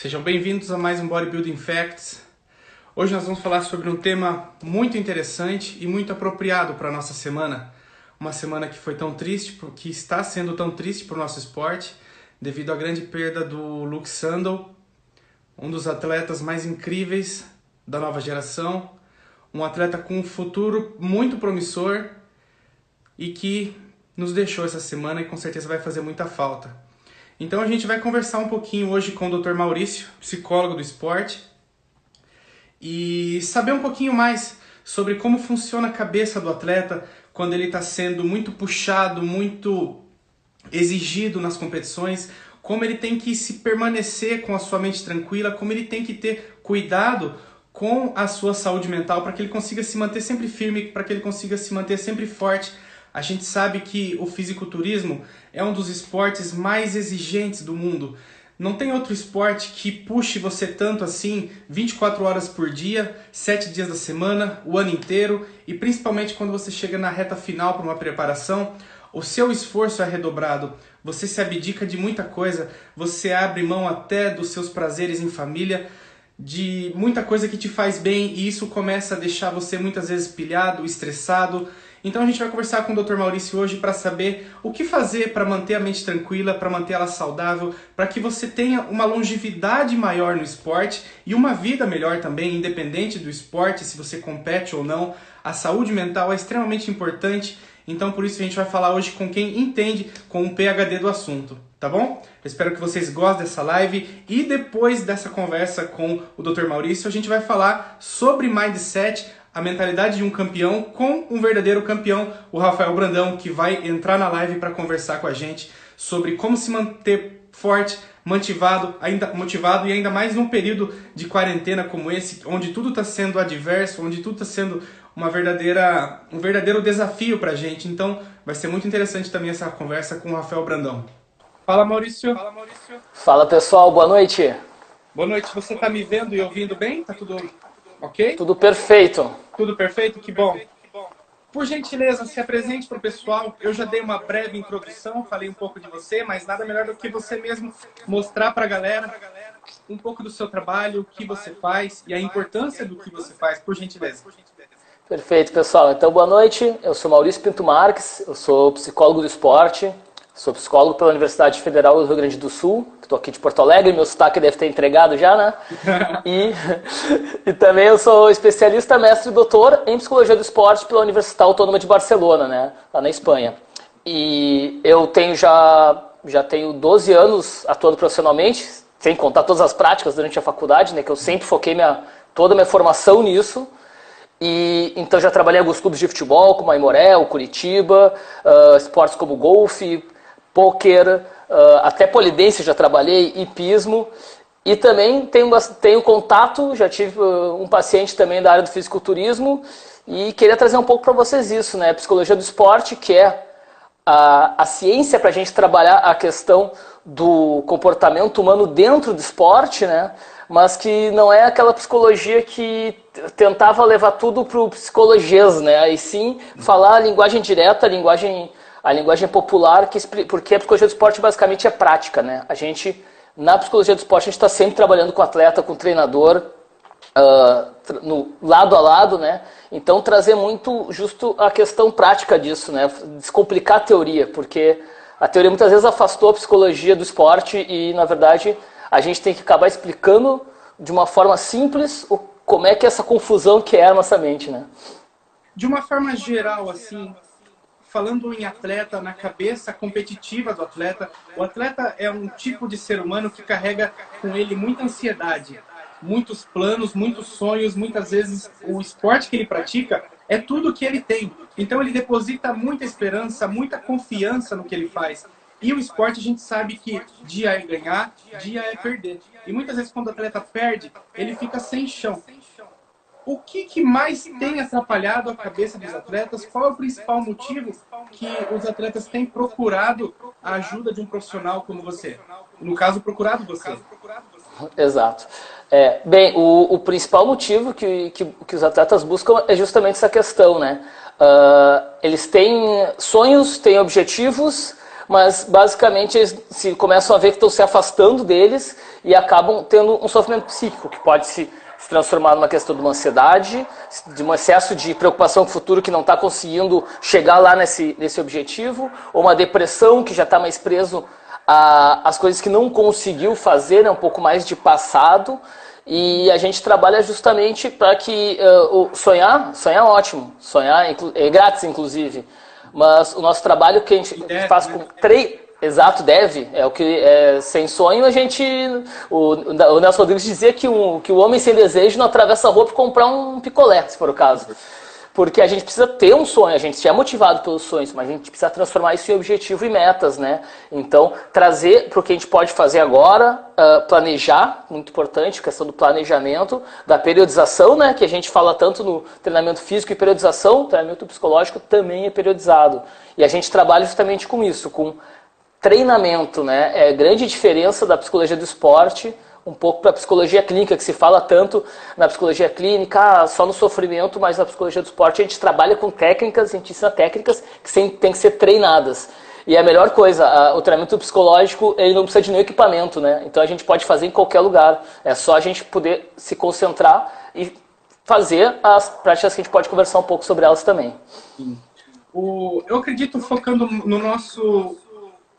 Sejam bem-vindos a mais um Bodybuilding Facts. Hoje nós vamos falar sobre um tema muito interessante e muito apropriado para a nossa semana. Uma semana que foi tão triste, que está sendo tão triste para o nosso esporte, devido à grande perda do Luke Sandel, um dos atletas mais incríveis da nova geração, um atleta com um futuro muito promissor e que nos deixou essa semana e com certeza vai fazer muita falta. Então a gente vai conversar um pouquinho hoje com o Dr. Maurício, psicólogo do esporte, e saber um pouquinho mais sobre como funciona a cabeça do atleta quando ele está sendo muito puxado, muito exigido nas competições, como ele tem que se permanecer com a sua mente tranquila, como ele tem que ter cuidado com a sua saúde mental para que ele consiga se manter sempre firme, para que ele consiga se manter sempre forte. A gente sabe que o fisiculturismo é um dos esportes mais exigentes do mundo. Não tem outro esporte que puxe você tanto assim 24 horas por dia, 7 dias da semana, o ano inteiro, e principalmente quando você chega na reta final para uma preparação, o seu esforço é redobrado, você se abdica de muita coisa, você abre mão até dos seus prazeres em família, de muita coisa que te faz bem, e isso começa a deixar você muitas vezes pilhado, estressado. Então a gente vai conversar com o Dr. Maurício hoje para saber o que fazer para manter a mente tranquila, para manter ela saudável, para que você tenha uma longevidade maior no esporte e uma vida melhor também, independente do esporte, se você compete ou não. A saúde mental é extremamente importante, então por isso a gente vai falar hoje com quem entende, com um PhD do assunto, tá bom? Eu espero que vocês gostem dessa live e depois dessa conversa com o Dr. Maurício a gente vai falar sobre mindset, a mentalidade de um campeão com um verdadeiro campeão, o Rafael Brandão, que vai entrar na live para conversar com a gente sobre como se manter forte, motivado e ainda mais num período de quarentena como esse, onde tudo está sendo adverso, onde tudo está sendo um verdadeiro desafio para a gente. Então vai ser muito interessante também essa conversa com o Rafael Brandão. Fala, Maurício. Fala, pessoal. Boa noite. Boa noite. Você está me vendo e ouvindo bem? Tá tudo ok? Tudo perfeito. Tudo perfeito? Que bom. Por gentileza, se apresente para o pessoal. Eu já dei uma breve introdução, falei um pouco de você, mas nada melhor do que você mesmo mostrar para a galera um pouco do seu trabalho, o que você faz e a importância do que você faz, por gentileza. Perfeito, pessoal. Então, boa noite. Eu sou Maurício Pinto Marques, eu sou psicólogo do esporte, sou psicólogo pela Universidade Federal do Rio Grande do Sul, estou aqui de Porto Alegre, meu sotaque deve ter entregado já, né? E também eu sou especialista, mestre e doutor em Psicologia do Esporte pela Universidade Autônoma de Barcelona, né? Lá na Espanha. E eu tenho já tenho 12 anos atuando profissionalmente, sem contar todas as práticas durante a faculdade, né? Que eu sempre foquei toda a minha formação nisso. E então já trabalhei em alguns clubes de futebol, como a Aimoré, o Curitiba, esportes como golfe, pôquer, até polidense já trabalhei, hipismo, e também tenho contato, já tive um paciente também da área do fisiculturismo, e queria trazer um pouco para vocês isso, né? Psicologia do esporte, que é a ciência para a gente trabalhar a questão do comportamento humano dentro do esporte, né? Mas que não é aquela psicologia que tentava levar tudo para o psicologês, né? E sim falar a linguagem direta, a linguagem popular, porque a psicologia do esporte basicamente é prática, né? Na psicologia do esporte, a gente está sempre trabalhando com atleta, com treinador, no lado a lado, né? Então, trazer muito justo a questão prática disso, né? Descomplicar a teoria, porque a teoria muitas vezes afastou a psicologia do esporte e, na verdade, a gente tem que acabar explicando de uma forma simples como é que é essa confusão que é a nossa mente, né? De uma forma geral, assim, falando em atleta, na cabeça competitiva do atleta, o atleta é um tipo de ser humano que carrega com ele muita ansiedade, muitos planos, muitos sonhos, muitas vezes o esporte que ele pratica é tudo que ele tem. Então ele deposita muita esperança, muita confiança no que ele faz. E o esporte a gente sabe que dia é ganhar, dia é perder. E muitas vezes quando o atleta perde, ele fica sem chão. O que mais tem atrapalhado a cabeça dos atletas? Qual é o principal motivo que os atletas têm procurado a ajuda de um profissional como você? No caso, procurado você. Exato. Bem, o principal motivo que os atletas buscam é justamente essa questão, né? Eles têm sonhos, têm objetivos, mas basicamente eles começam a ver que estão se afastando deles e acabam tendo um sofrimento psíquico, que pode se transformar numa questão de uma ansiedade, de um excesso de preocupação com o futuro que não está conseguindo chegar lá nesse objetivo, ou uma depressão que já está mais preso às coisas que não conseguiu fazer, né, um pouco mais de passado. E a gente trabalha justamente para que sonhar é ótimo, sonhar é grátis inclusive, mas o nosso trabalho que a gente faz com exato, deve, é o que sem sonho a gente, o Nelson Rodrigues dizia que o homem sem desejo não atravessa a rua para comprar um picolé, se for o caso. Porque a gente precisa ter um sonho, a gente é motivado pelos sonhos, mas a gente precisa transformar isso em objetivo e metas, né? Então, trazer para o que a gente pode fazer agora, planejar, muito importante, a questão do planejamento, da periodização, né? Que a gente fala tanto no treinamento físico e periodização, o treinamento psicológico também é periodizado. E a gente trabalha justamente com isso, com treinamento, né? É a grande diferença da psicologia do esporte, um pouco para a psicologia clínica, que se fala tanto na psicologia clínica, só no sofrimento, mas na psicologia do esporte a gente trabalha com técnicas, a gente ensina técnicas que tem que ser treinadas. E a melhor coisa, o treinamento psicológico, ele não precisa de nenhum equipamento, né? Então a gente pode fazer em qualquer lugar. É só a gente poder se concentrar e fazer as práticas que a gente pode conversar um pouco sobre elas também. Eu acredito, focando no nosso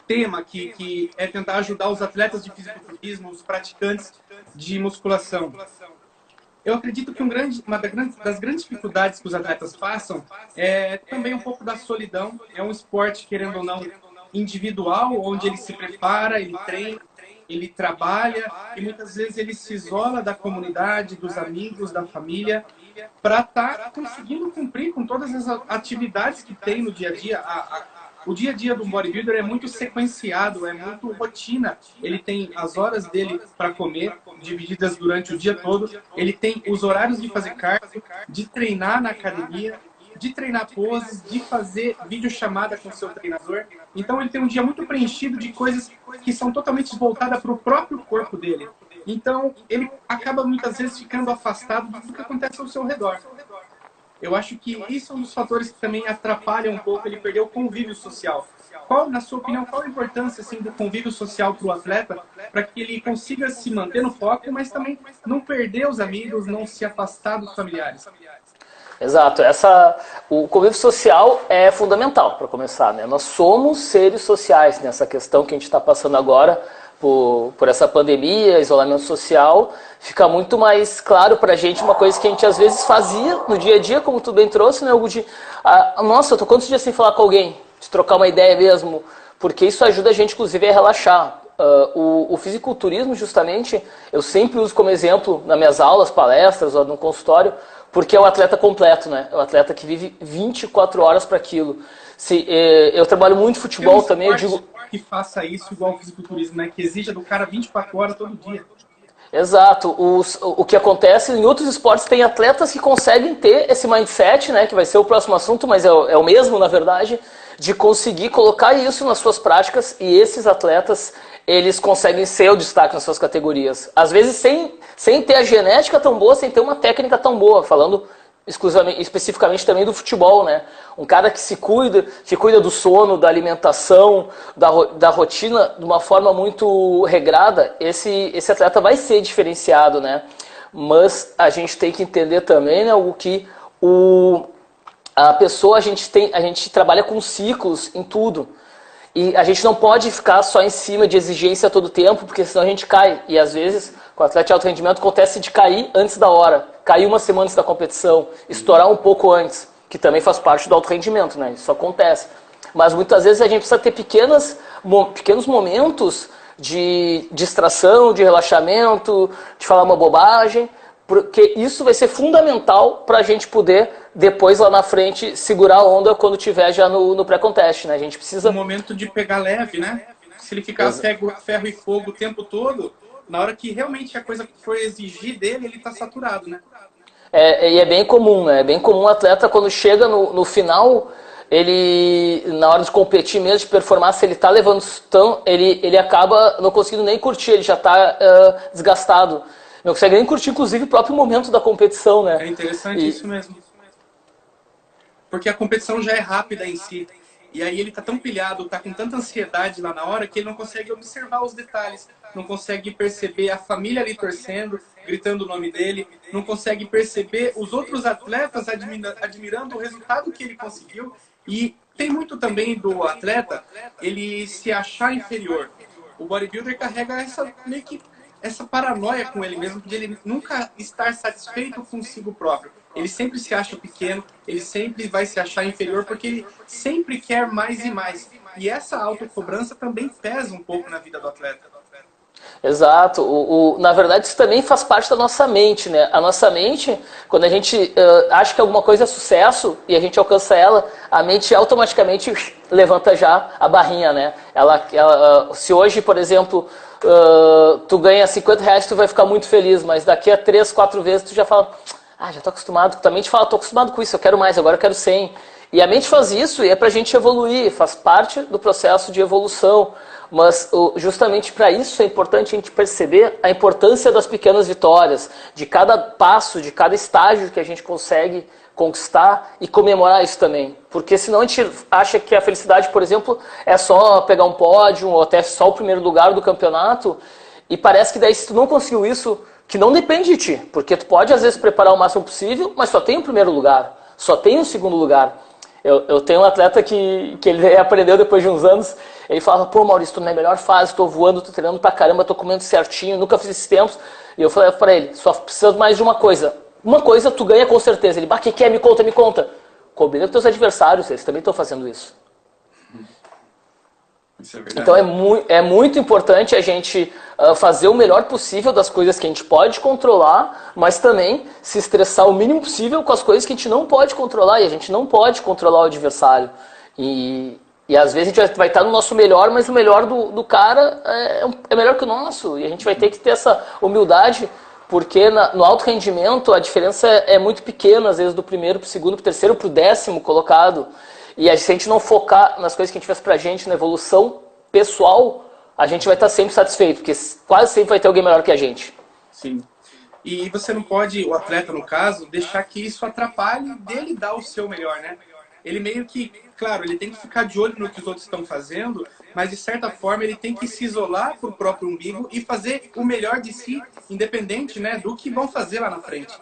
tema, que é tentar ajudar os atletas de fisiculturismo, os praticantes de musculação. Eu acredito que uma das grandes dificuldades que os atletas passam é também um pouco da solidão. É um esporte, querendo ou não, individual, onde ele se prepara, ele treina, ele trabalha e muitas vezes ele se isola da comunidade, dos amigos, da família, para estar conseguindo cumprir com todas as atividades que tem no dia a dia. O dia a dia do bodybuilder é muito sequenciado, é muito rotina. Ele tem as horas dele para comer, divididas durante o dia todo. Ele tem os horários de fazer cardio, de treinar na academia, de treinar poses, de fazer videochamada com o seu treinador. Então ele tem um dia muito preenchido de coisas que são totalmente voltadas para o próprio corpo dele. Então ele acaba muitas vezes ficando afastado do que acontece ao seu redor. Eu acho que isso é um dos fatores que também atrapalha um pouco ele perder o convívio social. Na sua opinião, qual a importância assim, do convívio social para o atleta, para que ele consiga se manter no foco, mas também não perder os amigos, não se afastar dos familiares? Exato. O convívio social é fundamental, para começar, né? Nós somos seres sociais nessa questão que a gente está passando agora, por essa pandemia, isolamento social, fica muito mais claro pra gente uma coisa que a gente às vezes fazia no dia a dia, como tu bem trouxe, né, Hugo, nossa, eu tô quantos dias sem falar com alguém, de trocar uma ideia mesmo, porque isso ajuda a gente, inclusive, a relaxar. O fisiculturismo, justamente, eu sempre uso como exemplo nas minhas aulas, palestras ou no consultório, porque é o atleta completo, né? É o atleta que vive 24 horas para aquilo. Eu trabalho muito futebol também, eu digo... que faça isso igual o fisiculturismo, né? Que exija do cara 24 horas todo dia. Exato. O que acontece em outros esportes, tem atletas que conseguem ter esse mindset, né? Que vai ser o próximo assunto, mas é o mesmo, na verdade, de conseguir colocar isso nas suas práticas, e esses atletas, eles conseguem ser o destaque nas suas categorias. Às vezes sem ter a genética tão boa, sem ter uma técnica tão boa, falando especificamente também do futebol, né? Um cara que cuida do sono, da alimentação, da rotina de uma forma muito regrada, esse atleta vai ser diferenciado, né? Mas a gente tem que entender também, né, o que a pessoa, a gente trabalha com ciclos em tudo. E a gente não pode ficar só em cima de exigência todo tempo, porque senão a gente cai. E às vezes, com o atleta de alto rendimento, acontece de cair antes da hora. Cair uma semana antes da competição, estourar um pouco antes, que também faz parte do alto rendimento, né? Isso acontece. Mas muitas vezes a gente precisa ter pequenos momentos de distração, de relaxamento, de falar uma bobagem, porque isso vai ser fundamental para a gente poder, depois lá na frente, segurar a onda quando tiver já no pré-contest, né? A gente precisa... Um momento de pegar leve, né? Se ele ficar ferro e fogo o tempo todo, na hora que realmente a coisa for exigir dele, ele está saturado, né? E é bem comum, né? É bem comum o atleta, quando chega no final, ele, na hora de competir mesmo, de performar, se ele está levando tão, ele acaba não conseguindo nem curtir, ele já está desgastado. Não consegue nem curtir, inclusive, o próprio momento da competição, né? É interessante isso mesmo. Porque a competição já é rápida em si. E aí ele tá tão pilhado, tá com tanta ansiedade lá na hora, que ele não consegue observar os detalhes, não consegue perceber a família ali torcendo, gritando o nome dele, não consegue perceber os outros atletas admirando o resultado que ele conseguiu. E tem muito também do atleta ele se achar inferior. O bodybuilder carrega meio que essa paranoia com ele mesmo, de ele nunca estar satisfeito consigo próprio. Ele sempre se acha pequeno, ele sempre vai se achar inferior, porque ele sempre quer mais e mais. E essa autocobrança também pesa um pouco na vida do atleta. Exato. Na verdade, isso também faz parte da nossa mente, né? A nossa mente, quando a gente acha que alguma coisa é sucesso e a gente alcança ela, a mente automaticamente levanta já a barrinha, né? Se hoje, por exemplo, tu ganha R$50, tu vai ficar muito feliz, mas daqui a 3, 4 vezes tu já fala, já tô acostumado. Tua mente fala, tô acostumado com isso, eu quero mais, agora eu quero 100. E a mente faz isso e é pra gente evoluir, faz parte do processo de evolução. Mas justamente para isso é importante a gente perceber a importância das pequenas vitórias, de cada passo, de cada estágio que a gente consegue conquistar e comemorar isso também. Porque senão a gente acha que a felicidade, por exemplo, é só pegar um pódio ou até só o primeiro lugar do campeonato, e parece que daí se tu não conseguiu isso, que não depende de ti, porque tu pode às vezes preparar o máximo possível, mas só tem o primeiro lugar, só tem o segundo lugar. Eu tenho um atleta que ele aprendeu depois de uns anos, ele fala, pô Maurício, tô na melhor fase, tô voando, tô treinando pra caramba, tô comendo certinho, nunca fiz esses tempos. E eu falei pra ele, só precisa mais de uma coisa tu ganha com certeza. Ele, que é? Me conta, me conta. Combina com teus adversários, eles também estão fazendo isso. Isso é verdade. Então é muito importante a gente fazer o melhor possível das coisas que a gente pode controlar, mas também se estressar o mínimo possível com as coisas que a gente não pode controlar, e a gente não pode controlar o adversário. E às vezes a gente vai estar no nosso melhor, mas o melhor do cara é melhor que o nosso, e a gente vai ter que ter essa humildade, porque no alto rendimento a diferença é muito pequena, às vezes do primeiro para o segundo, para o terceiro, para o 10º colocado. E se a gente não focar nas coisas que a gente fez pra gente, na evolução pessoal, a gente vai estar sempre satisfeito, porque quase sempre vai ter alguém melhor que a gente. Sim. E você não pode, o atleta no caso, deixar que isso atrapalhe dele dar o seu melhor, né? Ele meio que, claro, ele tem que ficar de olho no que os outros estão fazendo, mas de certa forma ele tem que se isolar pro próprio umbigo e fazer o melhor de si, independente, né, do que vão fazer lá na frente.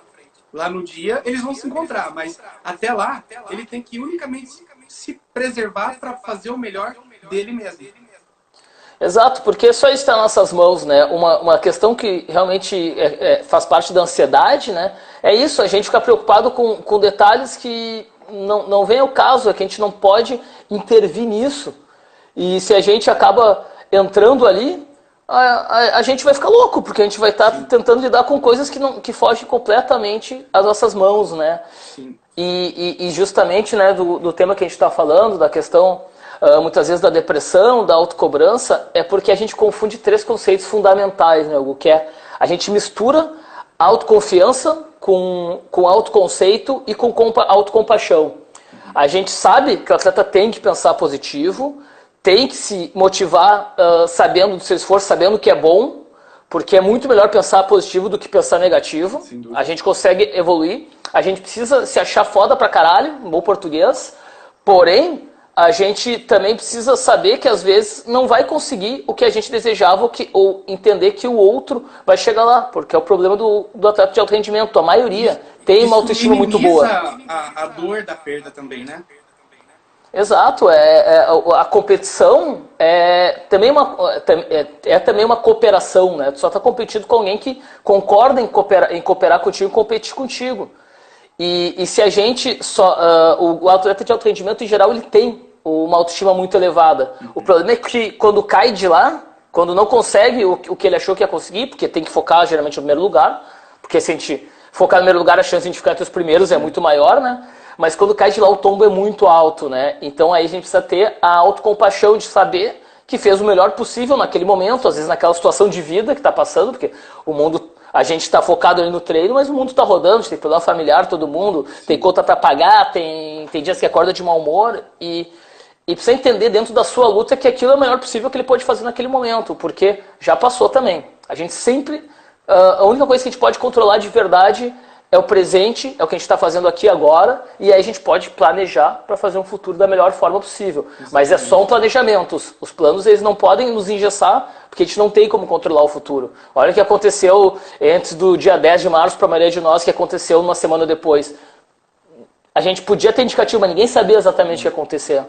Lá no dia eles vão se encontrar, mas até lá ele tem que unicamente se preservar para fazer o melhor dele mesmo. Exato, porque só isso está nas nossas mãos, né? Uma questão que realmente faz parte da ansiedade, né? É isso, a gente fica preocupado com detalhes que não vem ao caso, é que a gente não pode intervir nisso. E se a gente acaba entrando ali, a gente vai ficar louco, porque a gente vai estar tentando lidar com coisas que fogem completamente às nossas mãos, né? Sim. E justamente, né, do tema que a gente está falando, da questão muitas vezes da depressão, da autocobrança, é porque a gente confunde 3 conceitos fundamentais, né, Hugo? Que é, a gente mistura autoconfiança com autoconceito e com autocompaixão. A gente sabe que o atleta tem que pensar positivo, tem que se motivar sabendo do seu esforço, sabendo que é bom, porque é muito melhor pensar positivo do que pensar negativo. A gente consegue evoluir, a gente precisa se achar foda pra caralho, em bom português, porém, a gente também precisa saber que às vezes não vai conseguir o que a gente desejava ou entender que o outro vai chegar lá, porque é o problema do atleta de alto rendimento. A maioria tem uma autoestima muito boa. A dor da perda também, né? Exato, a competição é também uma cooperação, né? Tu só está competindo com alguém que concorda em cooperar contigo e competir contigo. E se a gente o atleta de alto rendimento em geral ele tem uma autoestima muito elevada. O problema é que quando cai de lá, quando não consegue o que ele achou que ia conseguir, porque tem que focar geralmente no primeiro lugar, porque se a gente focar no primeiro lugar a chance de a gente ficar entre os primeiros é muito maior, né? Mas quando cai de lá o tombo é muito alto, né? Então aí a gente precisa ter a autocompaixão de saber que fez o melhor possível naquele momento, às vezes naquela situação de vida que está passando, porque o mundo, a gente está focado ali no treino, mas o mundo está rodando, a gente tem problema familiar, todo mundo, tem conta para pagar, tem dias que acorda de mau humor e precisa entender dentro da sua luta que aquilo é o melhor possível que ele pode fazer naquele momento, porque já passou também. A gente sempre, a única coisa que a gente pode controlar de verdade é o presente, é o que a gente está fazendo aqui agora, e aí a gente pode planejar para fazer um futuro da melhor forma possível. Exatamente. Mas é só um planejamento. Os planos eles não podem nos engessar, porque a gente não tem como controlar o futuro. Olha o que aconteceu antes do dia 10 de março para a maioria de nós, que aconteceu uma semana depois. A gente podia ter indicativo, mas ninguém sabia exatamente o que ia acontecer.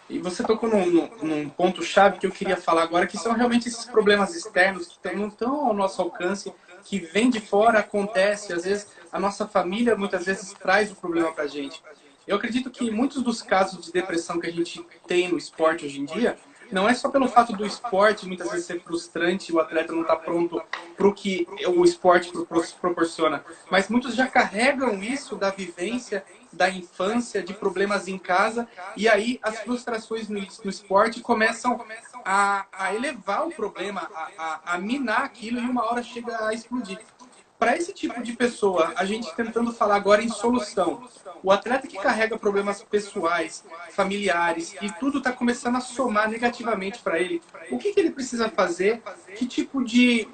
E você tocou num ponto-chave que eu queria falar agora, que são realmente esses problemas externos que não estão ao nosso alcance, que vem de fora, acontece. Às vezes, a nossa família, muitas vezes, traz o problema pra gente. Eu acredito que muitos dos casos de depressão que a gente tem no esporte hoje em dia, não é só pelo fato do esporte muitas vezes ser frustrante, o atleta não está pronto para o que o esporte proporciona, mas muitos já carregam isso da vivência, da infância, de problemas em casa, e aí as frustrações no esporte começam a elevar o problema, a minar aquilo, e uma hora chega a explodir. Para esse tipo de pessoa, a gente tentando falar agora em solução, o atleta que carrega problemas pessoais, familiares, e tudo está começando a somar negativamente para ele, o que ele precisa fazer? Que tipo de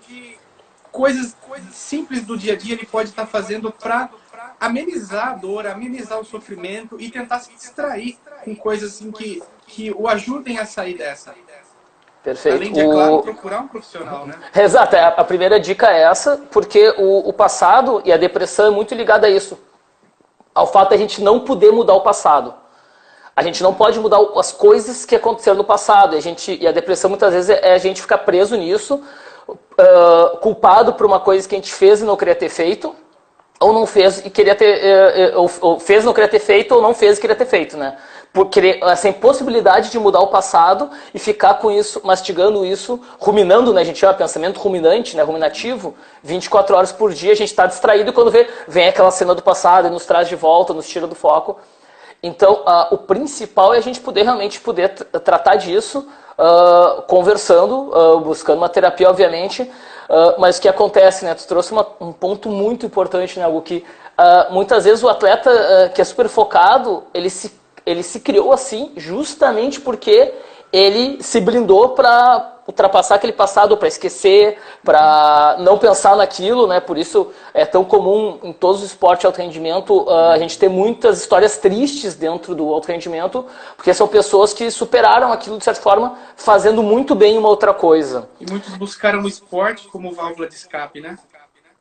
coisas simples do dia a dia ele pode estar fazendo para amenizar a dor, amenizar o sofrimento e tentar se distrair com coisas assim que o ajudem a sair dessa? Perfeito. Além de, é claro, procurar um profissional, né? Exato. A primeira dica é essa, porque o passado e a depressão é muito ligada a isso. Ao fato de a gente não poder mudar o passado. A gente não pode mudar as coisas que aconteceram no passado. E a depressão muitas vezes é a gente ficar preso nisso, culpado por uma coisa que a gente fez e não queria ter feito, ou não fez e queria ter, ou fez e não queria ter feito, ou não fez e queria ter feito, né? Porque essa impossibilidade de mudar o passado e ficar com isso, mastigando isso, ruminando, né? A gente chama pensamento ruminante, né? Ruminativo, 24 horas por dia, a gente está distraído e quando vem aquela cena do passado e nos traz de volta, nos tira do foco. Então, o principal é a gente realmente poder tratar disso, conversando, buscando uma terapia, obviamente, mas o que acontece, né? Tu trouxe um ponto muito importante, né? Algo que muitas vezes o atleta que é super focado, ele se criou assim justamente porque ele se blindou para ultrapassar aquele passado, para esquecer, para não pensar naquilo, né? Por isso é tão comum em todos os esportes de alto rendimento a gente ter muitas histórias tristes dentro do alto rendimento, porque são pessoas que superaram aquilo de certa forma, fazendo muito bem uma outra coisa. E muitos buscaram o esporte como válvula de escape, né?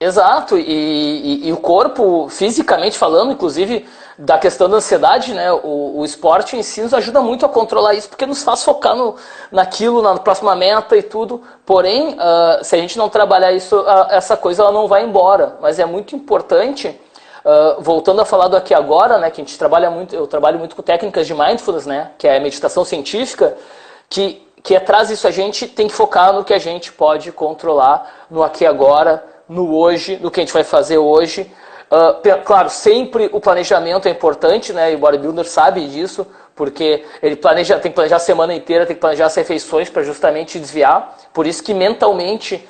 Exato, e o corpo, fisicamente falando, inclusive da questão da ansiedade, né? O esporte em si nos ajuda muito a controlar isso, porque nos faz focar naquilo, na próxima meta e tudo. Porém, se a gente não trabalhar isso, essa coisa ela não vai embora. Mas é muito importante, voltando a falar do aqui agora, né? Que a gente trabalha muito, eu trabalho muito com técnicas de mindfulness, né? Que é a meditação científica, que atrás disso a gente tem que focar no que a gente pode controlar, no aqui agora, no hoje, no que a gente vai fazer hoje. Claro, sempre o planejamento é importante, né? E o bodybuilder sabe disso, porque ele tem que planejar a semana inteira, tem que planejar as refeições para justamente desviar. Por isso que mentalmente,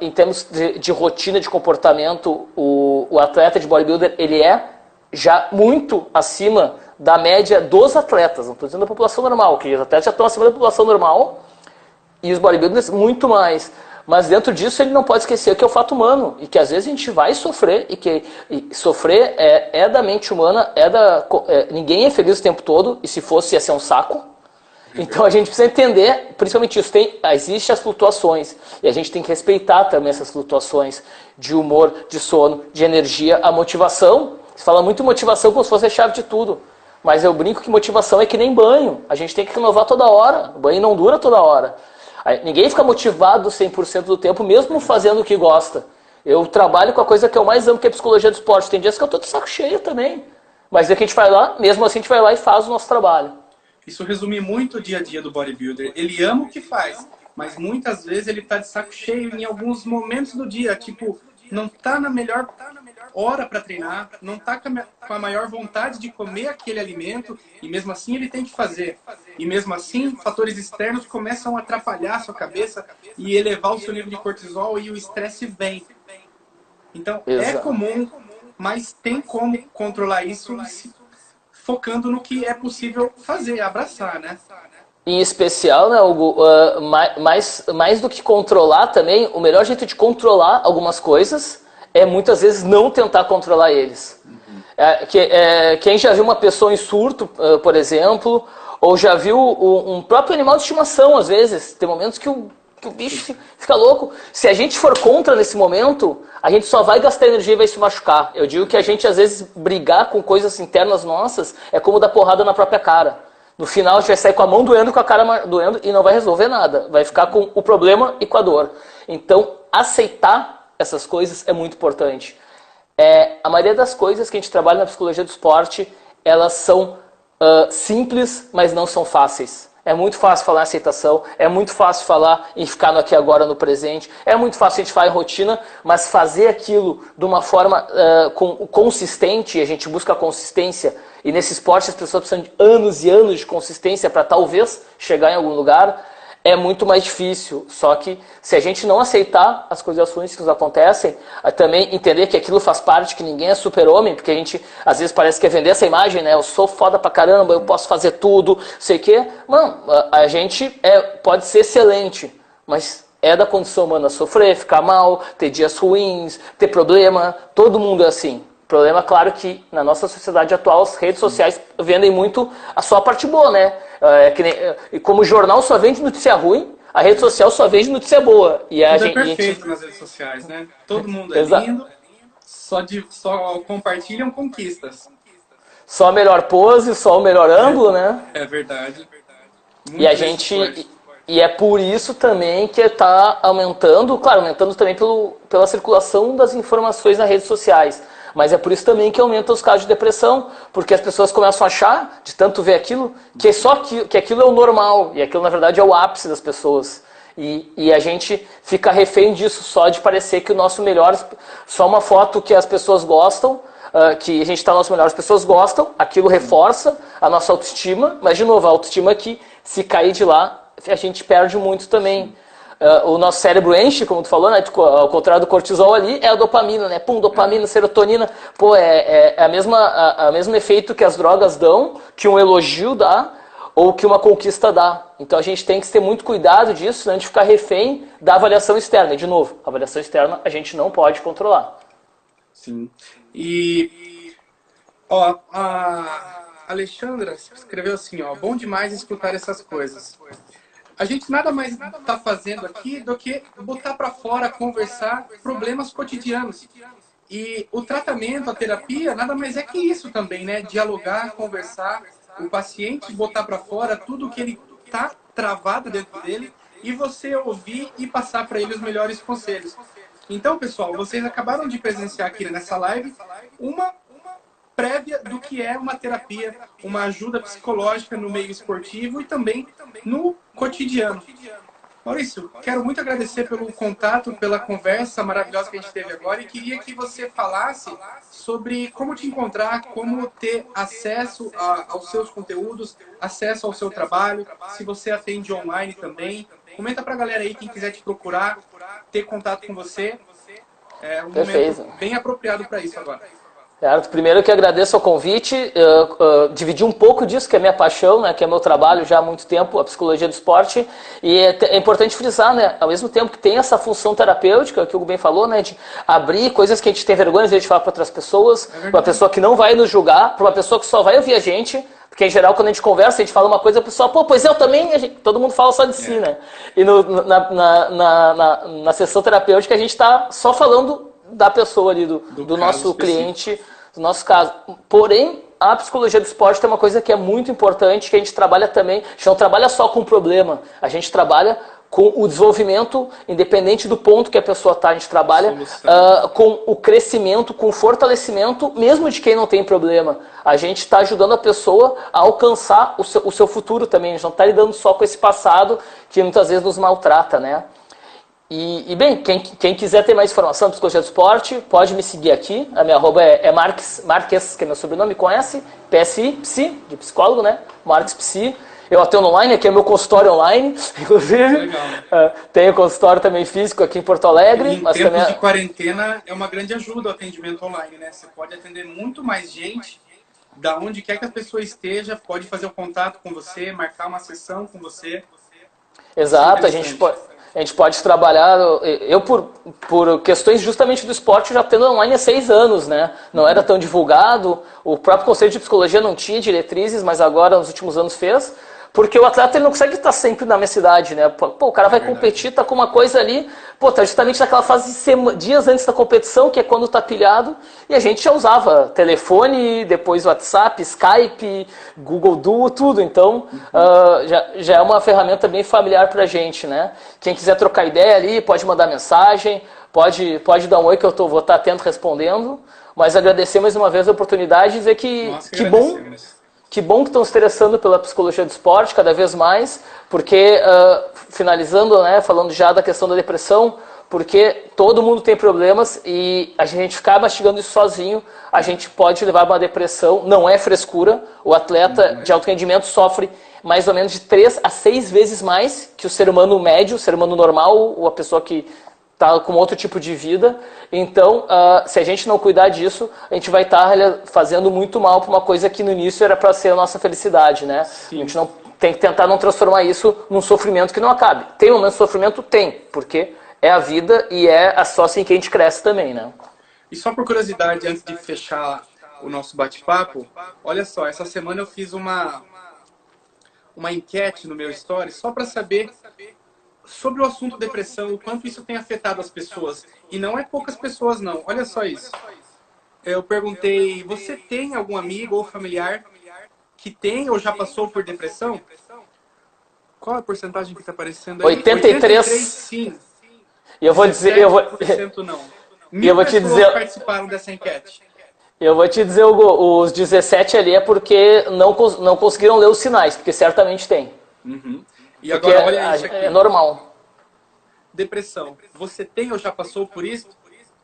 em termos de rotina de comportamento, o atleta de bodybuilder, ele é já muito acima da média dos atletas. Não estou dizendo da população normal, que os atletas já estão acima da população normal e os bodybuilders muito mais. Mas dentro disso ele não pode esquecer que é o fato humano e que às vezes a gente vai sofrer e sofrer é da mente humana, ninguém é feliz o tempo todo e se fosse ia ser um saco. Então a gente precisa entender, principalmente isso, existem as flutuações e a gente tem que respeitar também essas flutuações de humor, de sono, de energia, a motivação. Se fala muito motivação como se fosse a chave de tudo, mas eu brinco que motivação é que nem banho, a gente tem que renovar toda hora, o banho não dura toda hora. Ninguém fica motivado 100% do tempo, mesmo fazendo o que gosta. Eu trabalho com a coisa que eu mais amo, que é a psicologia do esporte. Tem dias que eu tô de saco cheio também. Mas é que a gente vai lá, mesmo assim a gente vai lá e faz o nosso trabalho. Isso resume muito o dia a dia do bodybuilder. Ele ama o que faz, mas muitas vezes ele tá de saco cheio em alguns momentos do dia. Tipo, não tá na melhor hora para treinar, não tá com a maior vontade de comer aquele alimento e mesmo assim ele tem que fazer. E mesmo assim, fatores externos começam a atrapalhar a sua cabeça e elevar o seu nível de cortisol e o estresse vem. Então, Exato. É comum, mas tem como controlar isso focando no que é possível fazer, abraçar, né? Em especial, né, Hugo, mais do que controlar também, o melhor jeito de controlar algumas coisas é muitas vezes não tentar controlar eles. Quem já viu uma pessoa em surto, por exemplo, ou já viu um próprio animal de estimação, às vezes, tem momentos que o bicho fica louco. Se a gente for contra nesse momento, a gente só vai gastar energia e vai se machucar. Eu digo que a gente, às vezes, brigar com coisas internas nossas é como dar porrada na própria cara. No final, a gente vai sair com a mão doendo, com a cara doendo e não vai resolver nada. Vai ficar com o problema e com a dor. Então, aceitar essas coisas é muito importante. A maioria das coisas que a gente trabalha na psicologia do esporte, elas são simples, mas não são fáceis. É muito fácil falar em aceitação, é muito fácil falar em ficar no aqui e agora, no presente, é muito fácil a gente falar em rotina, mas fazer aquilo de uma forma consistente, e a gente busca a consistência, e nesse esporte as pessoas precisam de anos e anos de consistência para talvez chegar em algum lugar, é muito mais difícil. Só que se a gente não aceitar as coisas ruins que nos acontecem, também entender que aquilo faz parte, que ninguém é super-homem, porque a gente às vezes parece que é vender essa imagem, né? Eu sou foda pra caramba, eu posso fazer tudo, sei o quê. Mano, a gente pode ser excelente, mas é da condição humana sofrer, ficar mal, ter dias ruins, ter problema, todo mundo é assim. O problema, claro, que na nossa sociedade atual as redes sociais vendem muito a sua parte boa, né? Como o jornal só vende notícia ruim, a rede social só vende notícia boa. E Tudo é perfeito nas redes sociais, né? Todo mundo é lindo, só compartilham conquistas. Só a melhor pose, só o melhor ângulo, né? É verdade. E é por isso também que está aumentando, claro, aumentando também pela circulação das informações nas redes sociais. Mas é por isso também que aumenta os casos de depressão, porque as pessoas começam a achar, de tanto ver aquilo, que aquilo é o normal, e aquilo na verdade é o ápice das pessoas. E a gente fica refém disso, só de parecer que o nosso melhor, só uma foto que as pessoas gostam, que a gente está no nosso melhor, as pessoas gostam, aquilo reforça a nossa autoestima, mas de novo, a autoestima que se cair de lá, a gente perde muito também. O nosso cérebro enche, como tu falou, né? Ao contrário do cortisol ali, é a dopamina, né? Pum, dopamina, serotonina. Pô, é a mesmo efeito que as drogas dão, que um elogio dá, ou que uma conquista dá. Então a gente tem que ter muito cuidado disso, né? De ficar refém da avaliação externa. E, de novo, a avaliação externa a gente não pode controlar. Sim. E, ó, a Alexandra escreveu assim, ó, bom demais escutar essas coisas. A gente nada mais está fazendo aqui do que botar para fora, conversar problemas cotidianos. E o tratamento, a terapia, nada mais é que isso também, né? Dialogar, conversar, o paciente botar para fora tudo que ele tá travado dentro dele e você ouvir e passar para ele os melhores conselhos. Então, pessoal, vocês acabaram de presenciar aqui nessa live uma prévia do que é uma terapia, uma ajuda psicológica no meio esportivo e também no cotidiano. Maurício, quero muito agradecer pelo contato, pela conversa maravilhosa que a gente teve agora e queria que você falasse sobre como te encontrar, como ter acesso aos seus conteúdos, acesso ao seu trabalho, se você atende online também. Comenta pra galera aí, quem quiser te procurar, ter contato com você. É um momento bem apropriado para isso agora. Certo. Primeiro que agradeço o convite, dividir um pouco disso, que é minha paixão, né, que é meu trabalho já há muito tempo, a psicologia do esporte, e é importante frisar, né, ao mesmo tempo que tem essa função terapêutica, que o Hugo bem falou, né, de abrir coisas que a gente tem vergonha de falar para outras pessoas, para uma pessoa que não vai nos julgar, para uma pessoa que só vai ouvir a gente, porque em geral quando a gente conversa, a gente fala uma coisa, a pessoa, pô, pois eu também, todo mundo fala só de si, né, e na sessão terapêutica a gente está só falando da pessoa ali, do nosso cliente, do nosso caso. Porém, a psicologia do esporte tem uma coisa que é muito importante, que a gente trabalha também, a gente não trabalha só com o problema, a gente trabalha com o desenvolvimento, independente do ponto que a pessoa está, a gente trabalha com o crescimento, com o fortalecimento, mesmo de quem não tem problema. A gente está ajudando a pessoa a alcançar o seu futuro também, a gente não está lidando só com esse passado que muitas vezes nos maltrata, né? E bem, quem quiser ter mais informação de psicologia do esporte, pode me seguir aqui. A minha arroba é Marques, que é meu sobrenome, conhece? PSI, Psi, de psicólogo, né? Marques Psi. Eu atendo online, aqui é meu consultório online, inclusive. Legal. Tenho consultório também físico aqui em Porto Alegre. Em tempos de quarentena, é uma grande ajuda o atendimento online, né? Você pode atender muito mais gente, da onde quer que a pessoa esteja, pode fazer o contato com você, marcar uma sessão com você. Exato, a gente pode... A gente pode trabalhar, eu por questões justamente do esporte já tendo online há 6 anos, né? Não era tão divulgado, o próprio Conselho de Psicologia não tinha diretrizes, mas agora nos últimos anos fez. Porque o atleta ele não consegue estar sempre na minha cidade, né? Pô, o cara vai competir, tá com uma coisa ali, pô, tá justamente naquela fase dias antes da competição, que é quando tá pilhado, e a gente já usava telefone, depois WhatsApp, Skype, Google Duo, tudo. Então, já é uma ferramenta bem familiar pra gente, né? Quem quiser trocar ideia ali, pode mandar mensagem, pode dar um oi que vou estar atento respondendo, mas agradecer mais uma vez a oportunidade e dizer que bom que estão se interessando pela psicologia do esporte cada vez mais, porque, finalizando, né, falando já da questão da depressão, porque todo mundo tem problemas e a gente ficar mastigando isso sozinho, a gente pode levar a uma depressão, não é frescura, o atleta de alto rendimento sofre mais ou menos de 3 a 6 vezes mais que o ser humano médio, o ser humano normal, ou a pessoa que está com outro tipo de vida. Então, se a gente não cuidar disso, a gente vai estar fazendo muito mal para uma coisa que no início era para ser a nossa felicidade, né? Sim. A gente não tem que tentar não transformar isso num sofrimento que não acabe. Tem um momento de sofrimento? Tem, porque é a vida e é só assim que a gente cresce também, né? E só por curiosidade, antes de fechar o nosso bate-papo, olha só, essa semana eu fiz uma enquete no meu story só para saber sobre o assunto depressão, o quanto isso tem afetado as pessoas. E não é poucas pessoas, não. Olha só isso. Eu perguntei, você tem algum amigo ou familiar que tem ou já passou por depressão? Qual é a porcentagem que está aparecendo aí? 83, sim. E eu vou dizer... não. E eu vou te dizer... participaram dessa enquete. Eu vou te dizer, Hugo, os 17 ali é porque não conseguiram ler os sinais, porque certamente tem. Uhum. E agora, olha isso aqui. É normal. Depressão. Você tem ou já passou por isso?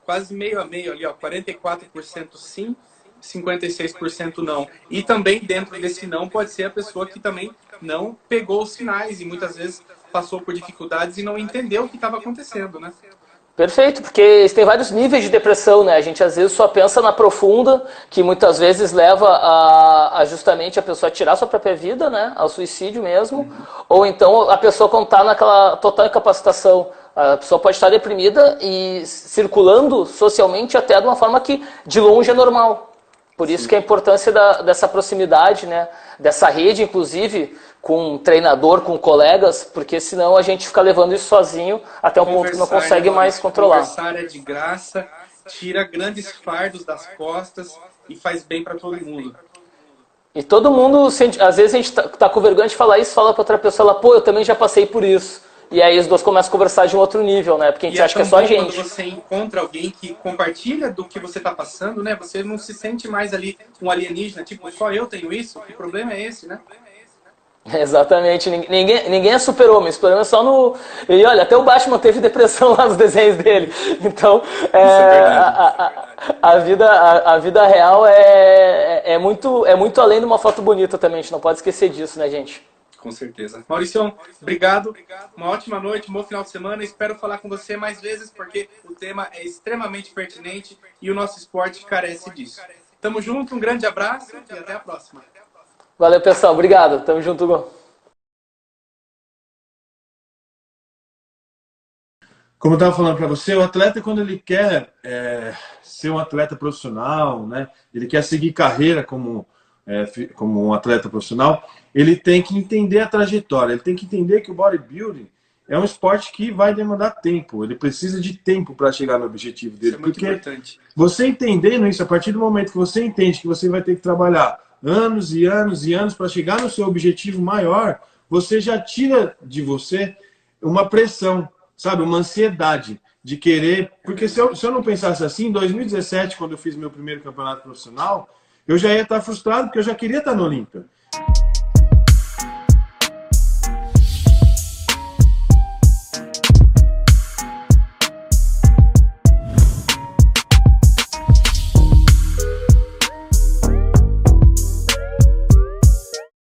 Quase meio a meio ali, ó. 44% sim, 56% não. E também dentro desse não pode ser a pessoa que também não pegou os sinais e muitas vezes passou por dificuldades e não entendeu o que estava acontecendo, né? Perfeito, porque tem vários níveis de depressão, né? A gente às vezes só pensa na profunda, que muitas vezes leva a justamente a pessoa a tirar sua própria vida, né? Ao suicídio mesmo. Ou então a pessoa quando está naquela total incapacitação, a pessoa pode estar deprimida e circulando socialmente até de uma forma que de longe é normal. Por isso que a importância dessa proximidade, né? Dessa rede, inclusive, com um treinador, com colegas, porque senão a gente fica levando isso sozinho até um ponto que não consegue mais controlar. Conversar é de graça, tira grandes fardos das costas e faz bem para todo mundo. E todo mundo, às vezes a gente tá com vergonha de falar isso, fala para outra pessoa, ela, pô, eu também já passei por isso. E aí os dois começam a conversar de um outro nível, né? Porque a gente acha que é só a gente. Quando você encontra alguém que compartilha do que você está passando, né? Você não se sente mais ali um alienígena, tipo, só eu tenho isso? Que problema é esse, né? Exatamente, ninguém é super-homem, esse problema é só no... E olha, até o Batman teve depressão lá nos desenhos dele, então a vida real é muito além de uma foto bonita também, a gente não pode esquecer disso, né, gente? Com certeza. Mauricião, obrigado, uma ótima noite, um bom final de semana, espero falar com você mais vezes, porque o tema é extremamente pertinente e o nosso esporte carece disso. Tamo junto, um grande abraço e até a próxima. Valeu, pessoal. Obrigado. Tamo junto, Hugo. Como eu estava falando para você, o atleta, quando ele quer ser um atleta profissional, né? Ele quer seguir carreira como um atleta profissional, ele tem que entender a trajetória, ele tem que entender que o bodybuilding é um esporte que vai demandar tempo, ele precisa de tempo para chegar no objetivo dele. Isso é muito importante. Você entendendo isso, a partir do momento que você entende que você vai ter que trabalhar anos e anos e anos para chegar no seu objetivo maior, você já tira de você uma pressão, sabe? Uma ansiedade de querer... Porque se eu não pensasse assim, em 2017, quando eu fiz meu primeiro campeonato profissional, eu já ia estar frustrado porque eu já queria estar no Olímpia.